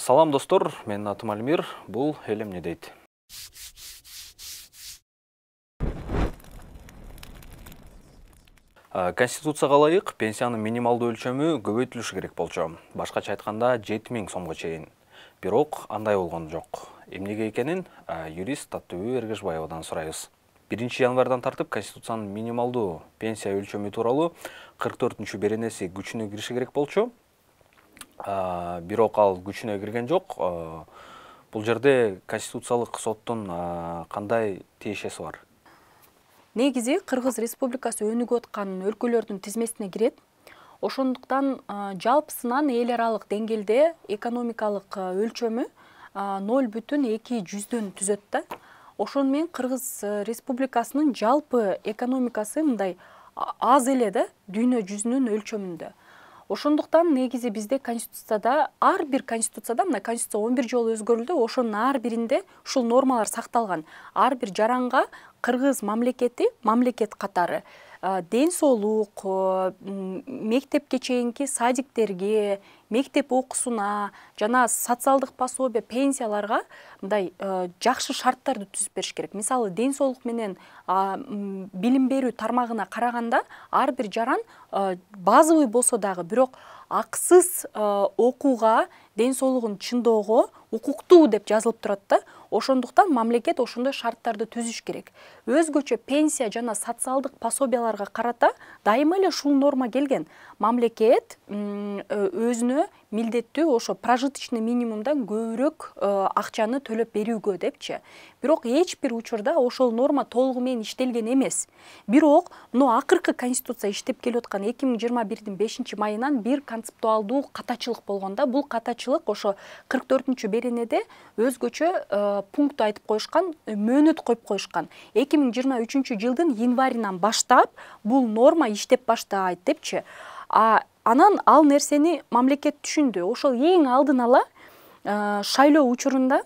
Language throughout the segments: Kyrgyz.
Салам достор, менин атым Альмир, бул эл эмне дейт. Конституцияга ылайык пенсиянын минималдуу өлчөмү көбөйтүлүшү керек болчу. Башкача айтканда 7000 сомго чейин. Бирок андай болгон жок. Эмнеге экенин юрист Таттыбү Эргежбаевадан сурайбыз. 1-январдан тартып Конституциянын минималдуу пенсия өлчөмү тууралуу 44-беренеси күчүнө кириши керек болчу. Бирок ал күчүнө кирген жок. Бул жерде Конституциялык соттун кандай тиешеси бар? Негизи Кыргыз Республикасы өнүгүп аткан өлкөлөрдүн тизмесине кирет. Ошондуктан жалпысынан эл аралык деңгээлде экономикалык өлчөмү 0,2 түзөт да. Ошону менен Кыргыз Республикасынын жалпы экономикасы мындай аз эле да дүйнө жүзүнүн өлчөмүндө. Ошондуктан негизи бизде Конституцияда, ар бир Конституцияда, мына Конституция 11 жолу өзгөрүлдү, ошонун ар биринде ушул нормалар сакталган. Ар бир жаранга Кыргыз мамлекет катары ден соолук, мектепке чейинки садиктерге, мектеп окуусуна жана социалдык пособие, пенсияларга мындай жакшы шарттарды түзүп бериш керек. Мисалы, ден соолук менен билим берүү тармагына караганда ар бир жаран базовый болсо дагы, бирок акысыз окууга, ден соолугун чыңоого укуктуу деп жазылып турат да. Ошондуктан мамлекет ошондой шарттарды түзүш керек. Өзгөчө пенсия жана социалдык пособияларга карата дайыма эле ушул норма келген. Мамлекет өзүнө милдеттүү ошо прожиточный минимумдан көбүрөөк акчаны төлөп берүүгө депчи. Бирок эч бир учурда ошол норма толугу менен иштелген эмес. Бирок мына акыркы Конституция иштеп келип аткан 2021-дин 5-майынан бир концептуалдуу катачылык болгон да. Бул катачылык ошо 44-беренеде өзгөчө пункт айтып коюшкан, мөөнөт коюп коюшкан. 2023-жылдын январынан баштап бул норма иштеп баштайт депчи. Анан ал нерсени мамлекет түшүндү. Ошол эң алдын ала шайлоо учурунда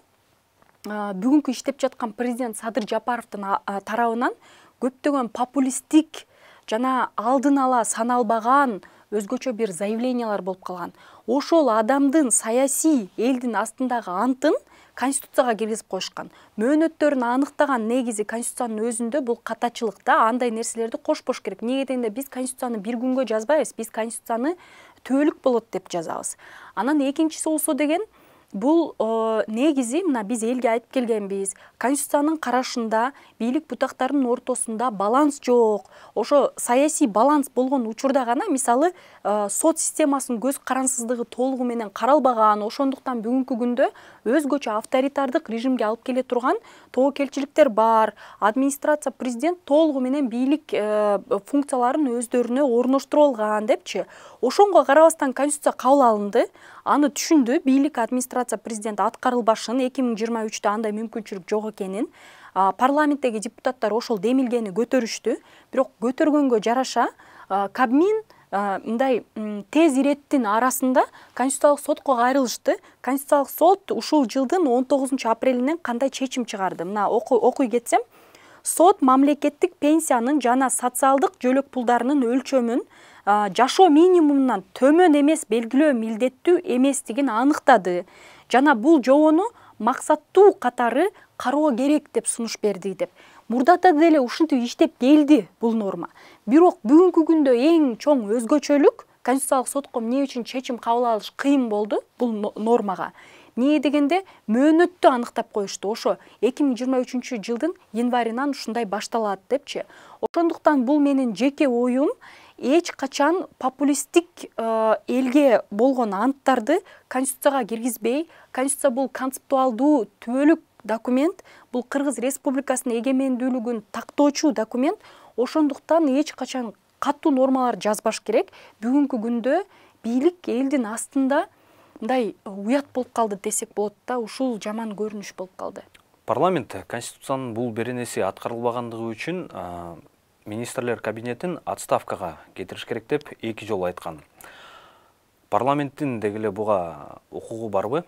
бүгүнкү иштеп жаткан президент Садыр Жапаровдун тарабынан көптөгөн популисттик жана алдын ала саналбаган өзгөчө бир заявлениялар болуп калган. Ошол адамдын саясий элдин астындагы антын Конституцияга киргизип коюшкан. Мөөнөттөрүн аныктаган негизи Конституциянын өзүндө бул катачылыкта андай нерселерди кошпош керек. Неге дегенде биз Конституцияны бир күнгө жазбайбыз, биз Конституцияны түбөлүк болот деп жазабыз. Анан экинчиси болсо деген, бул негизи мына биз элге айтып келгенбиз, Конституциянын карашында бийлик бутактарынын ортосунда баланс жок. Ошо саясий баланс болгон учурда гана, мисалы, сот системасынын көз карансыздыгы толугу менен каралбаган, ошондуктан бүгүнкү күндө өзгөчө авторитардык режимге алып келе турган тобокелчиликтер бар. Администрация, президент толугу менен бийлик функцияларын өздөрүнө орноштуруп алган депчи. Ошонго карабастан Конституция кабыл алынды. Аны түшүндү, бийлик, администрация, президент аткарылбашын, 2023-дө андай мүмкүнчүлүк жок экенин. Парламенттеги депутаттар ошол демилгени көтөрүштү. Бирок көтөргөнгө жараша Кабмин мындай тез иреттин арасында Конституциялык сотко кайрылышты. Конституциялык сот ушул жылдын 19-апрелинен кандай чечим чыгарды? Мына окуй кетсем, сот мамлекеттик пенсиянын жана социалдык жөлөк пулдарынын өлчөмүн жашоо минимумунан төмөн эмес белгилөө милдеттүү эместигин аныктады. Жана бул жобону максаттуу катары кароо керек деп сунуш берди деп. Мурдата деле ушинтип иштеп келди бул норма. Бирок бүгүнкү күндө эң чоң өзгөчөлүк Конституциялык сотко эмне үчүн чечим кабыл алыш кыйын болду бул нормага. Эмне дегенде мөөнөттү аныктап коюшту. Ошо 2023-жылдын январынан ушундай башталат депчи. Ошондуктан бул менин жеке оюм, эч качан популисттик элге болгон анттарды Конституцияга киргизбей, Конституция бул концептуалдуу түбөлүк документ, бул Кыргыз Республикасынын эгемендүүлүгүн тактоочу документ. Ошондуктан эч качан катуу нормалар жазбаш керек. Бүгүнкү күндө бийлик элдин астында мындай уят болуп калды десек болот да, ушул жаман көрүнүш болуп калды. Парламент Конституциянын бул беренеси аткарылбагандыгы үчүн министрлер кабинетин отставкага кетириш керек деп 2 жолу айткан. Парламенттин дегеле буга укугу барбы?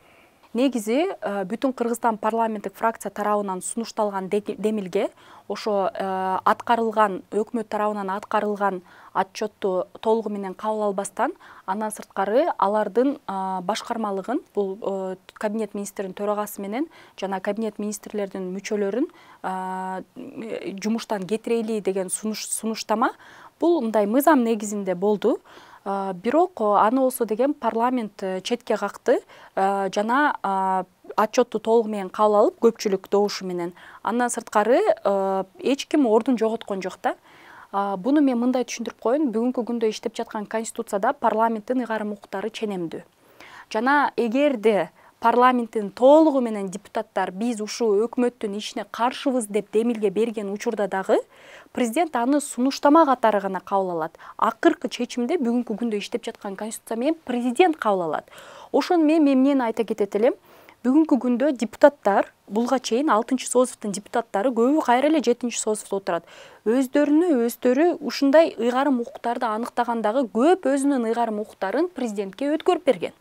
негизи бүтүн Кыргызстан парламенттик фракция тарабынан сунушталган демилге ошо аткарылган өкмөт тарабынан аткарылган отчетту толугу менен кабыл албастан, андан сырткары алардын башкармалыгын, бул кабинет министринин төрагасы менен жана кабинет министрлердин мүчөлөрүн жумуштан кетирели деген сунуштама бул мындай мыйзам негизинде болду. Бирок аны болсо деген парламент четке какты жана отчетту толугу менен кабыл алып, көпчүлүк добушу менен. Андан сырткары эч ким ордун жоготкон жок да. Буну мен мындай түшүндүрүп коеюн, бүгүнкү күндө иштеп жаткан конституцияда парламенттин ыйгарым укуктары ченемдүү. Жана эгерде парламенттин толугу менен депутаттар биз ушул өкмөттүн ишине каршыбыз деп демилге берген учурда дагы президент аны сунуштама катары гана кабыл алат. Акыркы чечимди бүгүнкү күндө иштеп жаткан конституция менен президент кабыл алат. Ошону мен эмнени айта кетет элем? Бүгүнкү күндө депутаттар, булга чейин 6-созовдун депутаттары көбү кайра эле 7-созовдо отурат. Өздөрү ушундай ыйгарым укуктарды аныктагандагы көп өзүнүн ыйгарым укуктарын президентке өткөрүп берген.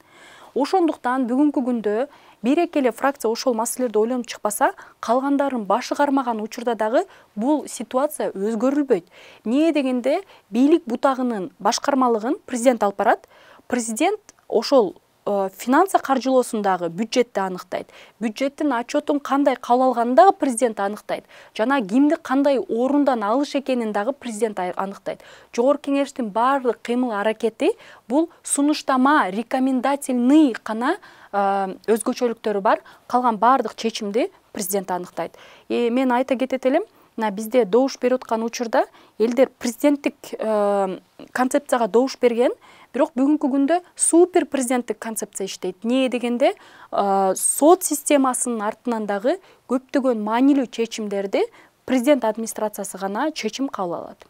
Ошондуктан бүгүнкү күндө бир-эки эле фракция ошол маселелерди ойлонуп чыкпаса, калгандарын башы кармаган учурда дагы бул ситуация өзгөрүлбөйт. Эмне дегенде бийлик бутагынын башкармалыгын президент алып барат. Президент ошол финансы каржылоосун дагы бюджетти аныктайт. Бюджеттин отчетун кандай кабыл алганын дагы президент аныктайт. Жана кимди кандай орундан алыш экенин дагы президент аныктайт. Жогорку кеңештин баардык кыймыл аракети бул сунуштама, рекомендательный гана өзгөчөлүктөрү бар. Калган баардык чечимди президент аныктайт. Мен айта кетет элем, бизде добуш берип аткан учурда элдер президенттик концепцияга добуш берген. Бирок бүгүнкү күндө супер президенттик концепция иштейт. Эмне дегенде сот системасынын артынан дагы көптөгөн маанилүү чечимдерди президент администрациясы гана чечим кабыл алат.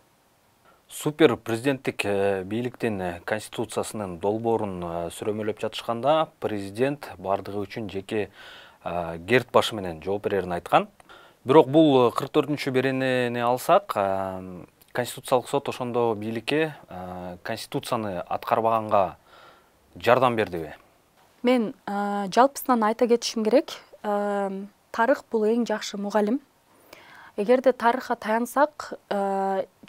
Супер президенттик бийликтин конституциясынын долбоорун сүрөмөлөп жатышканда президент бардыгы үчүн жеке керт башы менен жооп берерин айткан. Бирок бул 44-беренени алсак, Конституциялык сот ошондо бийликке конституцияны аткарбаганга жардам бердиби? Мен жалпысынан айта кетишим керек, тарых бул эң жакшы мугалим. Эгерде тарыхка таянсак,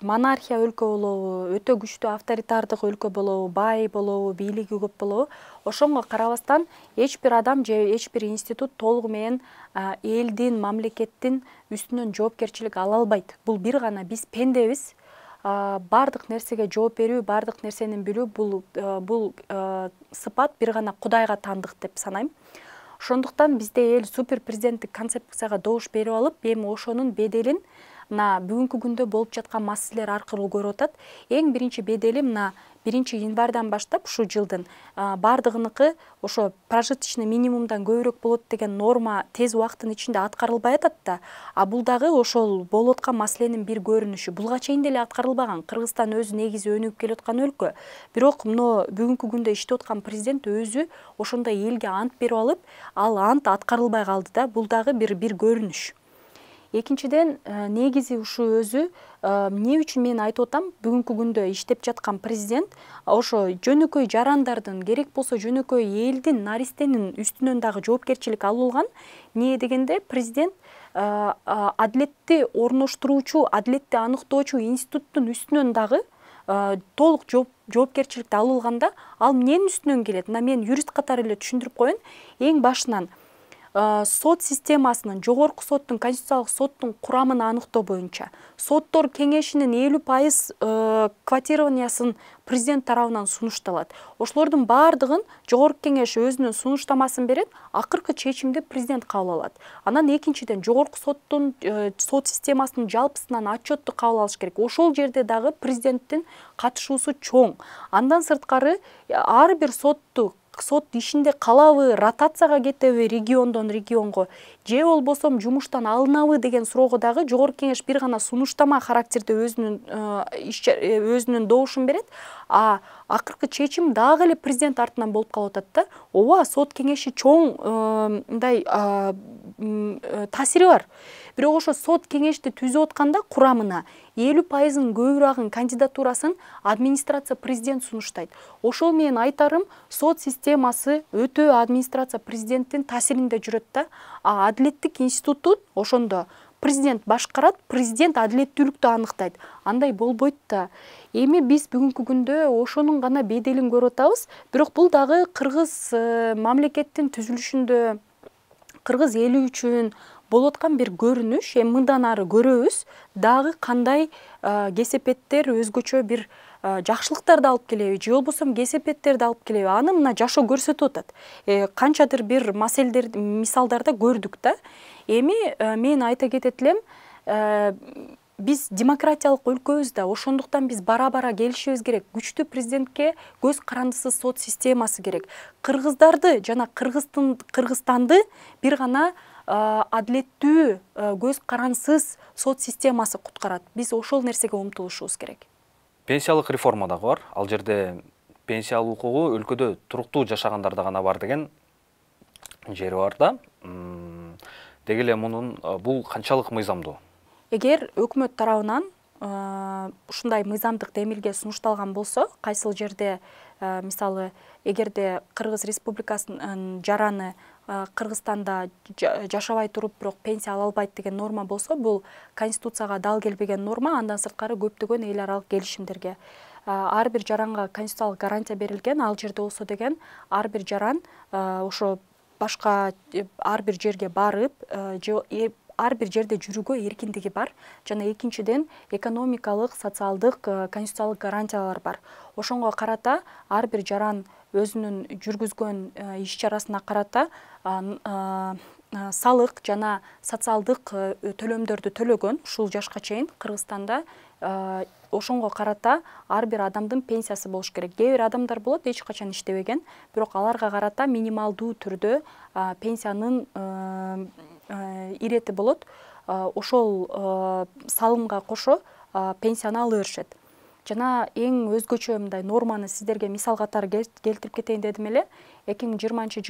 монархия өлкө болобу, өтө күчтүү авторитардык өлкө болобу, бай болобу, бийлиги көп болобу, ошонго карабастан эч бир адам же эч бир институт толугу менен элдин, мамлекеттин үстүнөн жоопкерчилик ала албайт. Бул бир гана биз пендебиз. Бардык нерсеге жооп берүү, бардык нерсени билүү бул сыпат бир гана Кудайга таандык деп санайм. Ошондуктан бизде эл супер президенттик концепцияга добуш берип алып, эми ошонун беделин бүгүнкү күндө болуп жаткан маселелер аркылуу көрүп атат. Эң биринчи бедели 1-январдан баштап ушул жылдын бардыгыныкы ошо прожиточный минимумдан көбүрөөк болот деген норма тез убакыттын ичинде аткарылбай атат да. Бул дагы ошол болуп аткан маселенин бир көрүнүшү. Булга чейин деле аткарылбаган. Кыргызстан өзү негизи өнүгүп келе аткан өлкө. Бирок мына бүгүнкү күндө иштеп аткан президент өзү ошондой элге ант берип алып, ал ант аткарылбай калды да. Бул дагы бир көрүнүш. Экинчиден, негизи ушул өзү эмне үчүн мен айтып атам, бүгүнкү күндө иштеп жаткан президент ошо жөнөкөй жарандардын, керек болсо жөнөкөй элдин, наристенин үстүнөн дагы жоопкерчилик алуулган. Эмне дегенде президент адилетти орноштуруучу, адилетти аныктоочу институттун үстүнөн дагы толук жоопкерчиликти алуулганда, ал эмненин үстүнөн келет? Мен юрист катары эле түшүндүрүп коеюн. Эң башынан сот системасынын, жогорку соттун, конституциялык соттун курамын аныктоо боюнча соттор кеңешинин 50% квотированиясын президент тарабынан сунушталат. Ошолордун баардыгын жогорку кеңеш өзүнүн сунуштамасын берет, акыркы чечимди президент кабыл алат. Анан экинчиден жогорку соттун, сот системасынын жалпысынан отчетту кабыл алыш керек. Ошол жерде дагы президенттин катышуусу чоң. Андан сырткары ар бир сот ишинде калабы, ротацияга кетеби региондон регионго, же болбосо жумуштан алынабы деген суроого дагы жогорку кеңеш бир гана сунуштама характерде өзүнүн добушун берет. Акыркы чечим дагы эле президент артынан болуп калып атат да. Ооба, сот кеңеши чоң мындай таасири бар. Бирок ошо сот кеңешти түзүп атканда курамына 50% көбүрагын кандидатурасын администрация президент сунуштайт. Ошол менен айтарым, сот системасы өтө администрация президенттин таасиринде жүрөт да. Адилеттик институтун ошондо президент башкарат, президент адилеттүүлүктү аныктайт. Андай болбойт да. Эми биз бүгүнкү күндө ошонун гана беделин көрүп атабыз. Бирок бул дагы кыргыз мамлекеттин түзүлүшүндө кыргыз эли үчүн болуп аткан бир көрүнүш. Эми мындан ары көрөбүз, дагы кандай кесепеттер, өзгөчө бир жакшылыктарды алып келеби, же болбосо кесепеттерди алып келеби. Аны мына жашоо көрсөтүп атат. Канчадыр бир маселелерди, мисалдарда көрдүк да. Эми мен айта кетет элем, биз демократиялык өлкөбүз да, ошондуктан биз бара-бара келишибиз керек. Күчтүү президентке көз карандысыз сот системасы керек. Кыргыздарды жана Кыргызстанды бир гана адилеттүү, көз карансыз сот системасы куткарат. Биз ошол нерсеге умтулушубуз керек. Пенсиялык реформа дагы бар. Ал жерде пенсия алуу укугу өлкөдө туруктуу жашагандарда гана бар деген жери бар да. Деги эле бул канчалык мыйзамдуу? Эгер өкмөт тарабынан ушундай мыйзамдык демилге сунушталган болсо, кайсыл жерде мисалы эгерде Кыргыз Республикасынын жараны Кыргызстанда жашабай туруп, бирок пенсия ала албайт деген норма болсо, бул конституцияга дал келбеген норма. Андан сырткары көптөгөн эл аралык келишимдерге ар бир жаранга конституциялык гарантия берилген. Ал жерде болсо деген ар бир жаран ошо башка ар бир жерге барып, ар бир жерде жүрүүгө эркиндиги бар. Жана экинчиден экономикалык, социалдык, конституциялык гарантиялар бар. Ошонго карата ар бир жаран өзүнүн жүргүзгөн иш чарасына карата салык жана социалдык төлөмдөрдү төлөгөн ушул жашка чейин Кыргызстанда. Ошонго карата ар бир адамдын пенсиясы болуш керек. Кээ бир адамдар болот, эч качан иштебеген, бирок аларга карата минималдуу түрдө пенсиянын ирети болот. Ошол салымга кошо пенсияны ала беришет. Жана эң өзгөчө мындай норманы сиздерге мисал катары келтирип кетейин дедим эле. 2020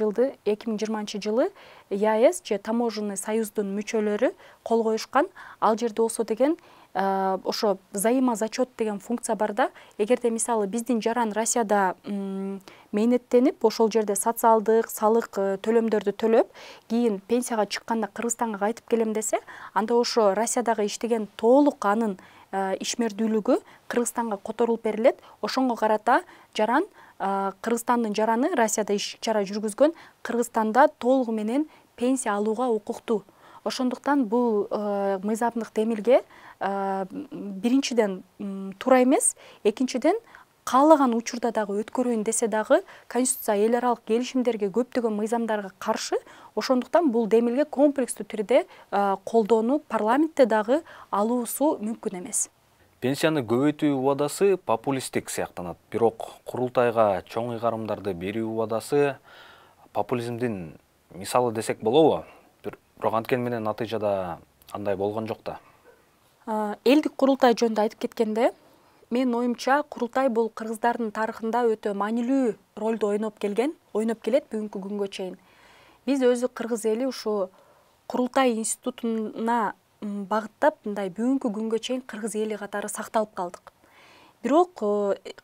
жылы ЕАЭС же Таможенный союздун мүчөлөрү кол коюшкан. Ал жерде болсо деген ошо взаимозачет деген функция бар да. Эгерде мисалы биздин жаран Россияда мээнеттенип, ошол жерде социалдык, салык төлөмдөрдү төлөп, кийин пенсияга чыкканда Кыргызстанга кайтып келем десе, анда ошо Россиядагы иштеген толук анын ишмердүүлүгү Кыргызстанга которулуп берилет. Ошонго карата жаран, Кыргызстандын жараны Россияда иш чара жүргүзгөн, Кыргызстанда толугу менен пенсия алууга укуктуу. Ошондуктан бул мыйзамдык демилге биринчиден туура эмес, экинчиден каалаган учурда дагы өткөрөйүн десе дагы Конституция эл аралык келишимдерге көптөгөн мыйзамдарга каршы. Ошондуктан бул демилге комплекстүү түрдө колдонуп, парламентте дагы алуусу мүмкүн эмес. Пенсияны көбөйтүү убадасы популисттик сыяктанат. Бирок курултайга чоң ыйгарымдарды берүү убадасы популизмдин мисалы десек болобу? Бирок анткени менен натыйжада андай болгон жок да. Элдик курултай жөнүндө айтып кеткенде, менин оюмча курултай бул кыргыздардын тарыхында өтө маанилүү ролду ойноп келет бүгүнкү күнгө чейин. Биз өзү кыргыз эли ушу курултай институтуна багыттап, мындай бүгүнкү күнгө чейин кыргыз эли катары сакталып калдык. Бирок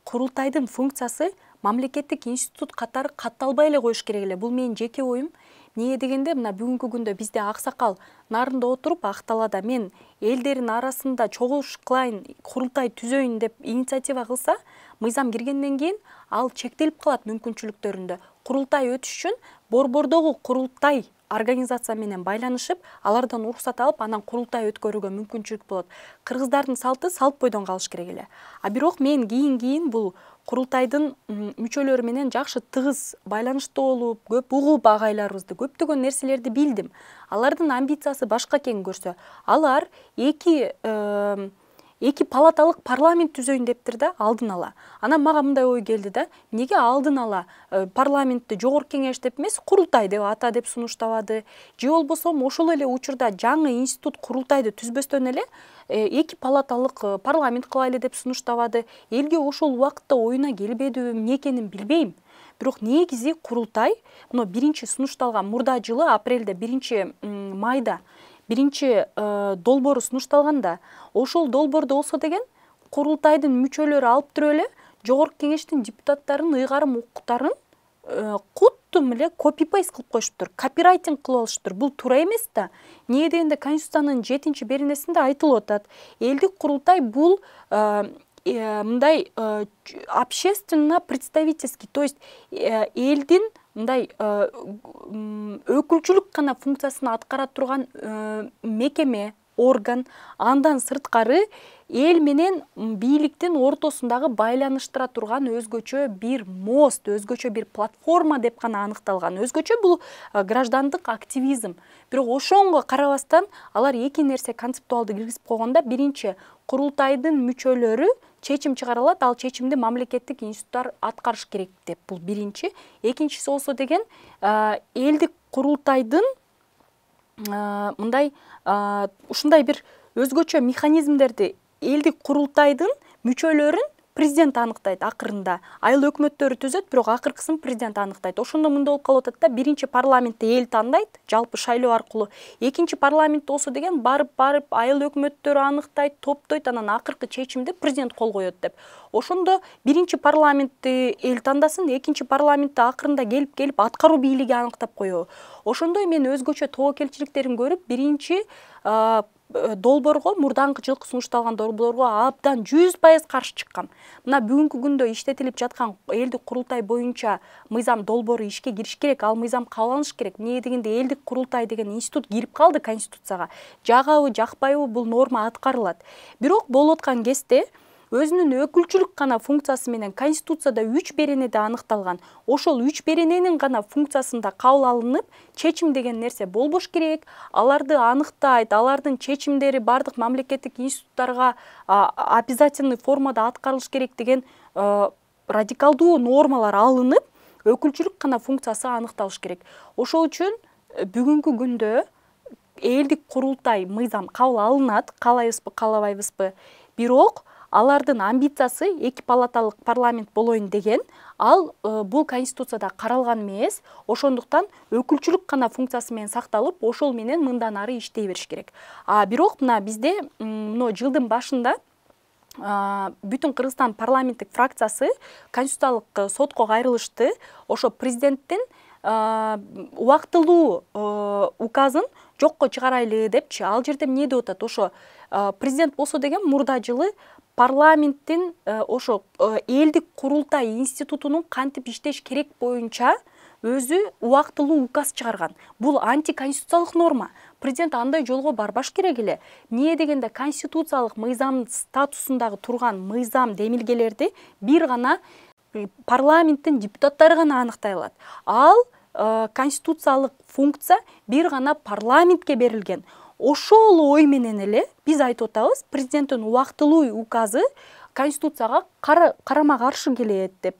курултайдын функциясы мамлекеттик институт катары катталбай эле коюш керек эле. Бул менин жеке оюм. Эмне дегенде, мына бүгүнкү күндө бизде аксакал нарында отуруп, Ак-Талаада мен элдердин арасында чогулуш кылайын, курултай түзөйүн деп инициатива кылса, мыйзам киргенден кийин ал чектелип калат мүмкүнчүлүктөрүндө. Курултай өтүш үчүн борбордогу курултай организация менен байланышып, алардан уруксат алып, анан курултай өткөрүүгө мүмкүнчүлүк болот. Кыргыздардын салты салт бойдон калыш керек эле. Бирок мен кийин бул курултайдын мүчөлөрү менен жакшы тыгыз байланыштуу болуп, көп угуп агайларыбызды, көптөгөн нерселерди билдим. Алардын амбициясы башка экен көрсө, алар эки палаталык парламент түзөйүн дептир да, алдын ала. Анан мага мындай ой келди да, эмнеге алдын ала парламентти жогорку кеңеш деп эмес, курултай деп ата деп сунуштабады, же болбосо ошол эле учурда жаңы институт курултайды түзбөстөн эле эки палаталык парламент кылайлы деп сунуштабады. Элге ошол убакытта оюна келбедиби, эмне экенин билбейм. Бирок негизи курултай, мына биринчи сунушталган мурда жылы апрелде биринчи майда биринчи долбоору сунушталганда, ошол долбоордо болсо деген курултайдын мүчөлөрү алып туруп эле жогорку кеңештин депутаттарынын ыйгарым укуктарын куттум эле копи-пейст кылып коюшуптур, копирайтинг кылып алышыптыр. Бул туура эмес да. Эмне дегенде Конституциянын 7-беренесинде айтылып атат. Элдик курултай бул мындай общественно представительский, то есть элдин мындай өкүлчүлүк гана функциясын аткара турган мекеме, орган. Андан сырткары эл менен бийликтин ортосундагы байланыштыра турган өзгөчө бир мост, өзгөчө бир платформа деп гана аныкталган. Өзгөчө бул граждандык активизм. Бирок ошонго карабастан алар эки нерсе концептуалды киргизип койгондо, биринчи курултайдын мүчөлөрү чечим чыгара алат, ал чечимди мамлекеттик институттар аткарыш керек деп. Бул биринчи. Экинчиси болсо деген элдик курултайдын мындай ушундай бир өзгөчө механизмдерди, элдик курултайдын мүчөлөрүн президент аныктайт акырында. Айыл өкмөттөрү түзөт, бирок акыркысын президент аныктайт. Ошондо мындай болуп калып атат да, биринчи парламентти эл тандайт, жалпы шайлоо аркылуу. Экинчи парламент болсо деген барып айыл өкмөттөрү аныктайт, топтойт, анан акыркы чечимди президент кол коет деп. Ошондо биринчи парламентти эл тандасын, экинчи парламентти акырында келип аткаруу бийлиги аныктап коебу. Ошондой мен өзгөчө тобокелчиликтерин көрүп, биринчи долбоорго, мурдаңкы жылкы сунушталган долбоорго абдан 100% каршы чыккам. Мына бүгүнкү күндө иштетилип жаткан элдик курултай боюнча мыйзам долбоору ишке кириш керек, ал мыйзам кабыл алыныш керек. Эмне дегенде элдик курултай деген институт кирип калды Конституцияга. Жагабы, жакпайбы бул норма аткарылат. Бирок болуп аткан кезде өзүнүн өкүлчүлүк гана функциясы менен Конституцияда 3 беренеде аныкталган. Ошол 3 берененин гана функциясында кабыл алынып, чечим деген нерсе болбош керек. Аларды аныктайт, алардын чечимдери бардык мамлекеттик институттарга обязательный формада аткарылыш керек деген радикалдуу нормалар алынып, өкүлчүлүк гана функциясы аныкталыш керек. Ошол үчүн бүгүнкү күндө элдик курултай мыйзам кабыл алынат, каалайбызбы, каалабайбызбы. Бирок алардын амбициясы эки палаталык парламент болоюн деген, ал бул Конституцияда каралган эмес. Ошондуктан өкүлчүлүк гана функциясы менен сакталып, ошол менен мындан ары иштей бериш керек. Бирок мына бизде жылдын башында бүтүн Кыргызстан парламенттик фракциясы Конституциялык сотко кайрылышты. Ошо президенттин убактылуу указын жокко чыгарайлы депчи. Ал жерде эмне деп атат? Ошо президент болсо деген мурда жылы парламенттин ошо элдик курултай институтунун кантип иштеш керек боюнча өзү убактылуу указ чыгарган. Бул антиконституциялык норма. Президент андай жолго барбаш керек эле. Эмне дегенде конституциялык мыйзам статусундагы турган мыйзам демилгелерди бир гана парламенттин депутаттары гана аныктай алат. Ал конституциялык функция бир гана парламентке берилген. Ошол ой менен эле биз айтып атабыз, президенттин убактылуу указы Конституцияга карама каршы келет деп.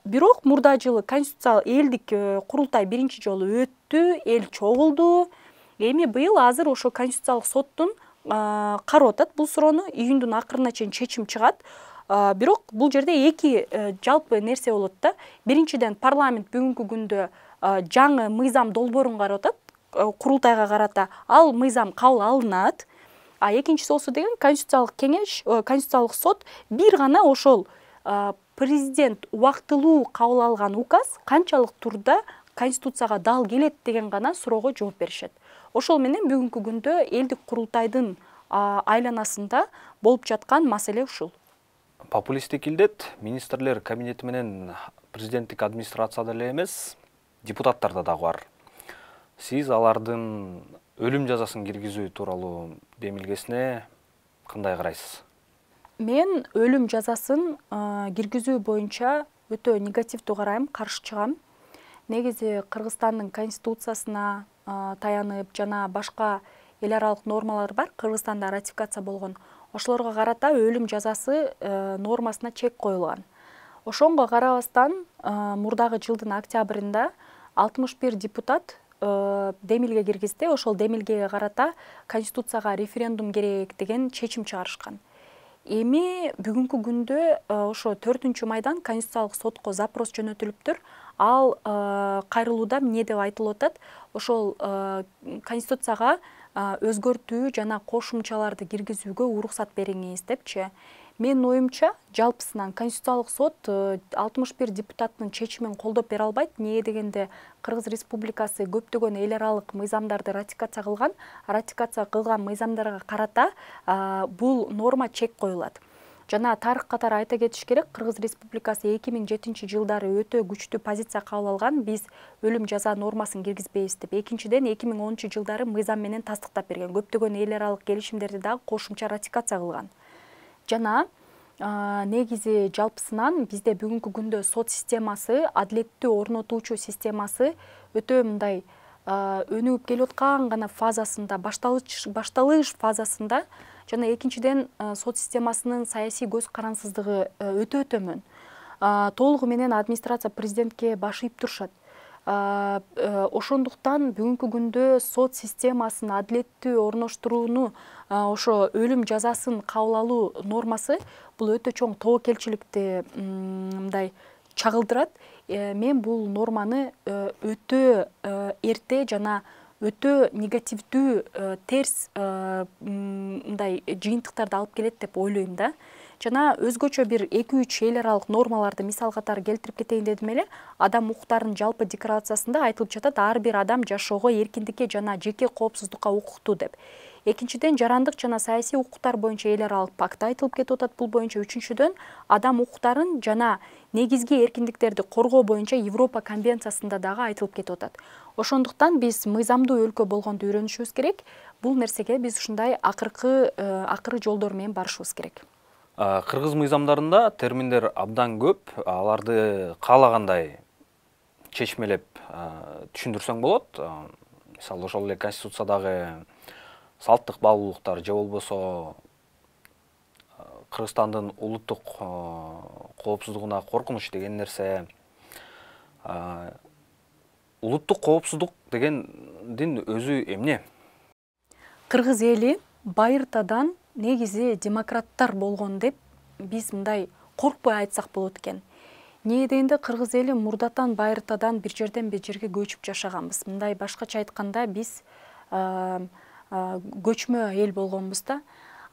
Бирок мурда жылы конституциялык элдик курултай биринчи жолу өттү, эл чогулду. Эми быйыл азыр ошо Конституциялык соттун карап атат бул суроону, июндун акырына чейин чечим чыгат. Бирок бул жерде эки жалпы нерсе болот да. Биринчиден парламент бүгүнкү күндө жаңы мыйзам долбоорун карап атат. Курултайга карата ал мыйзам кабыл алынат. Экинчиси болсо деген Конституциялык кеңеш, Конституциялык сот бир гана ошол президент убактылуу кабыл алган указ канчалык турда Конституцияга дал келет деген гана суроого жооп беришет. Ошол менен бүгүнкү күндө элдик курултайдын айланасында болуп жаткан маселе ушул. Популисттик илдет министрлер кабинети менен президенттик администрацияда эле эмес, депутаттарда дагы бар. Сиз алардын өлүм жазасын киргизүү тууралуу демилгесине кандай карайсыз? Мен өлүм жазасын киргизүү боюнча өтө негативдүү карайм, каршы чыгам. Негизи Кыргызстандын конституциясына таянып жана башка эл аралык нормалар бар, Кыргызстанда ратификация болгон. Ошолорго карата өлүм жазасы нормасына чек коюлган. Ошонго карабастан мурдагы жылдын октябрында 61 депутат демилге киргизди. Ошол демилгеге карата Конституцияга референдум керек деген чечим чыгарышкан. Эми бүгүнкү күндө ошо 4-майдан Конституциялык сотко запрос жөнөтүлүптүр. Ал кайрылууда эмне деп айтылып атат? Ошол Конституцияга өзгөртүү жана кошумчаларды киргизүүгө уруксат бериңиз депчи. Менин оюмча, жалпысынан Конституциялык сот 61 депутаттын чечимин колдоп бере албайт. Эмне дегенде Кыргыз Республикасы көптөгөн эл аралык мыйзамдарды ратификация кылган. Ратификация кылган мыйзамдарга карата бул норма чек коюлат. Жана тарых катары айта кетиш керек, Кыргыз Республикасы 2007-жылдары өтө күчтүү позиция кабыл алган. Биз өлүм жаза нормасын киргизбейбиз деп. Экинчиден 2010-жылдары мыйзам менен тастыктап берген. Көптөгөн эл аралык келишимдерди дагы кошумча ратификация кылган. Жана негизи жалпысынан бизде бүгүнкү күндө сот системасы, адилеттүү орнотуучу системасы өтө мындай өнүгүп келип аткан гана фазасында, башталыш фазасында. Жана экинчиден сот системасынын саясий көз карансыздыгы өтө төмөн. Толугу менен администрация президентке баш ийип турушат. Ошондуктан бүгүнкү күндө сот системасын адилеттүү орноштурууну, ошо өлүм жазасын кабыл алуу нормасы бул өтө чоң тобокелчиликти мындай чагылдырат. Мен бул норманы өтө эрте жана өтө негативдүү терс мындай жыйынтыктарды алып келет деп ойлойм да. Жана өзгөчө бир 2-3 эл аралык нормаларды мисал катары келтирип кетейин дедим эле. Адам укуктарынын жалпы декларациясында айтылып жатат, ар бир адам жашоого, эркиндикке жана жеке коопсуздукка укуктуу деп. Экинчиден, жарандык жана саясий укуктар боюнча эл аралык пакт айтылып кетип атат бул боюнча. Үчүнчүдөн, адам укуктарын жана негизги эркиндиктерди коргоо боюнча Европа конвенциясында дагы айтылып кетип атат. Ошондуктан биз мыйзамдуу өлкө болгонду үйрөнүшүбүз керек. Бул нерсеге биз ушундай акыры жолдор менен барышыбыз керек. Кыргыз мыйзамдарында терминдер абдан көп, аларды каалагандай чечмелеп түшүндүрсөң болот. Мисалы, ошол эле Конституциядагы салттык баалуулуктар же болбосо Кыргызстандын улуттук коопсуздугуна коркунуч деген нерсе. Улуттук коопсуздук дегендин өзү эмне? Кыргыз эли байыртадан негизи демократтар болгон деп биз мындай коркпой айтсак болот экен. Эмне дегенде кыргыз эли мурдатан байыртадан бир жерден бир жерге көчүп жашаганбыз. Мындай башкача айтканда биз көчмө эл болгонбуз да.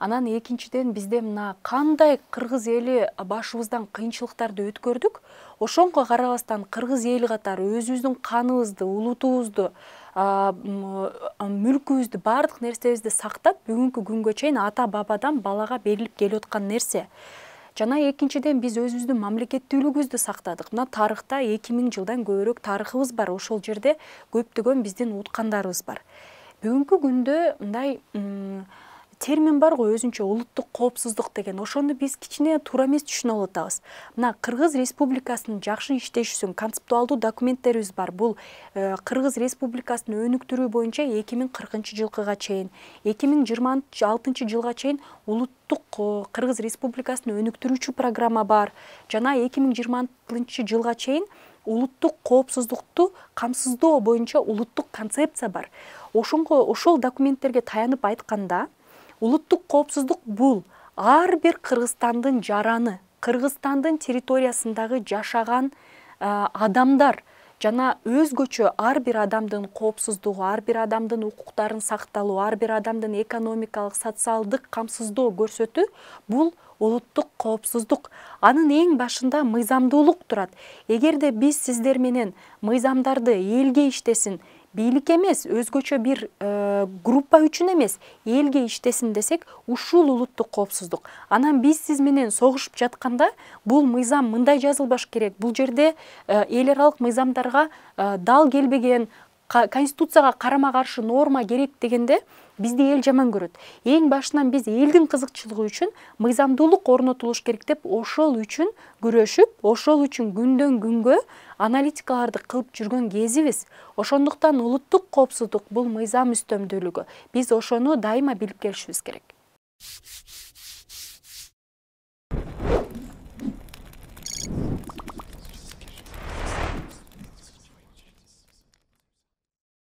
Анан экинчиден бизде мына кандай кыргыз эли башыбыздан кыйынчылыктарды өткөрдүк, ошонго карабастан кыргыз эли катары өзүбүздүн каныбызды, улутубузду, мүлкүбүздү, баардык нерсебизди сактап, бүгүнкү күнгө чейин ата бабадан балага берилип келип аткан нерсе. Жана экинчиден биз өзүбүздүн мамлекеттүүлүгүбүздү сактадык. Мына тарыхта 2000 жылдан көбүрөөк тарыхыбыз бар. Ошол жерде көптөгөн биздин уткандарыбыз бар. Бүгүнкү күндө мындай термин бар го, өзүнчө улуттук коопсуздук деген. Ошону биз кичине туура эмес түшүнүп алып атабыз. Мына Кыргыз Республикасынын жакшы иштешүсүн концептуалдуу документтерибиз бар. Бул Кыргыз Республикасын өнүктүрүү боюнча 2040-жылга чейин, 2026-жылга чейин улуттук Кыргыз Республикасын өнүктүрүүчү программа бар. Жана 2026-жылга чейин улуттук коопсуздукту камсыздоо боюнча улуттук концепция бар. Ошол документтерге таянып айтканда, улуттук коопсуздук бул ар бир Кыргызстандын жараны, Кыргызстандын территориясындагы жашаган адамдар жана өзгөчө ар бир адамдын коопсуздугу, ар бир адамдын укуктарын сакталуу, ар бир адамдын экономикалык, социалдык камсыздоо көрсөтүү бул улуттук коопсуздук. Анын эң башында мыйзамдуулук турат. Эгерде биз сиздер менен мыйзамдарды элге иштесин, бийлик эмес, өзгөчө бир группа үчүн эмес, элге иштесин десек, ушул улуттук коопсуздук. Анан биз сиз менен согушуп жатканда, бул мыйзам мындай жазылбаш керек. Бул жерде эл аралык мыйзамдарга дал келбеген, Конституцияга карама-каршы норма керек дегенде бизди эл жаман көрөт. Эң башынан биз элдин кызыкчылыгы үчүн мыйзамдуулук орнотулуш керек деп, ошол үчүн күрөшүп, ошол үчүн күндөн күнгө аналитикаларды кылып жүргөн кезибиз. Ошондуктан улуттук коопсуздук бул мыйзам үстөмдүүлүгү. Биз ошону дайыма билип келишибиз керек.